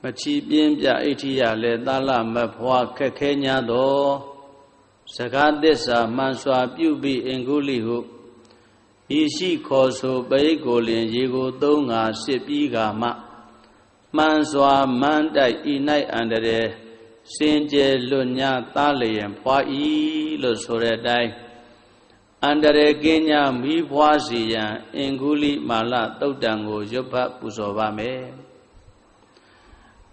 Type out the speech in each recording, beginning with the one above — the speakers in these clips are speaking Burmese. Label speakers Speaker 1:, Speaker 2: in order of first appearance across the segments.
Speaker 1: မချီပြင်းပြအိဋ္ဌိယလည်းသာလမဖွာခက်ခဲညာသောစကားသစ္စာမှန်စွာပြုပြီးအင်္ဂုလိဟုဤရှိခေါ်ဆိုပရိကိုလင်ရေကိုသုံးငါစစ်ပြီးကမှမှန်စွာမန်းတိုက်ဤ၌အန္တရာယ်စင်ကြယ်လွတ်ညာသားလျင်ဖွာဤလို့ဆိုတဲ့အတိုင်းအန္တရာယ်ကင်းညာမိဖွာစီရန်အင်္ဂုလိမာလသုတ်တံကိုရွတ်ဖတ်ပူဇော်ပါမယ်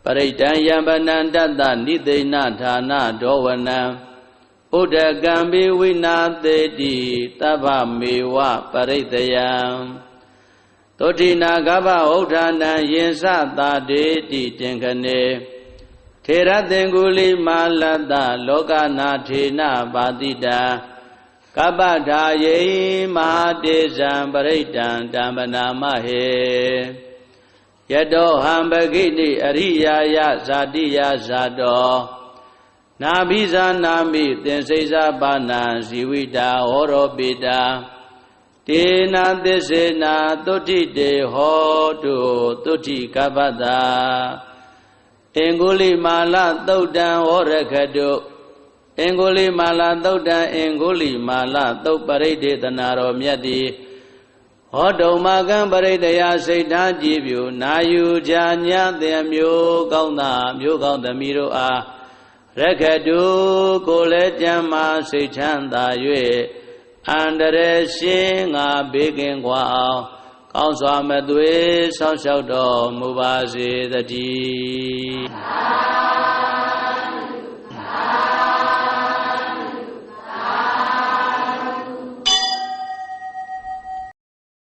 Speaker 1: ပရိဒံယံပနန္တတနိသိဏဌာနဒောဝနံဥဒကံဘိဝိနာသေတိတဗ္ဗမေဝပရိတယံသောတိနာဂဗဥဋ္ဌာနံယင်စသာတေတိတင်ခနေထေရသင်္ကုလိမာလတ္တလောကနာထေနပါတိတာကပ္ပထာယေမဟာတေဇံပရိဒံတံပနာမဟေယတောဟံပဂိတိအရိယာယဇာတိယဇာတောနာဘိဇာနာမိသင်္စိဇာပါဏံဇီဝိတာဟောရောပိတာတေနာသစ္စေနာသုတ္တိတေဟောတုသုတ္တိကပ္ပတာအင်္ဂုလိမာလသုတ်တံဟောရခတုအင်္ဂုလိမာလသုတ်တံအင်္ဂုလိမာလသုတ်ပရိဒေသနာတော်မြတ်သည်ဟောတုံမကံပရိတယစိတ်ထားကြည်ပြုနာယူကြညာသင်မျိုးကောင်းသားမျိုးကောင်းသမီးတို့အားရခတုကိုလည်းကြမ်းမာစိတ်ချမ်းသာ၍အန္တရာယ်ရှင်းငါဘေးကင်းကွာအောင်ကောင်းစွာမသွေးဆောင်းလျှောက်တော်မူပါစေတည်း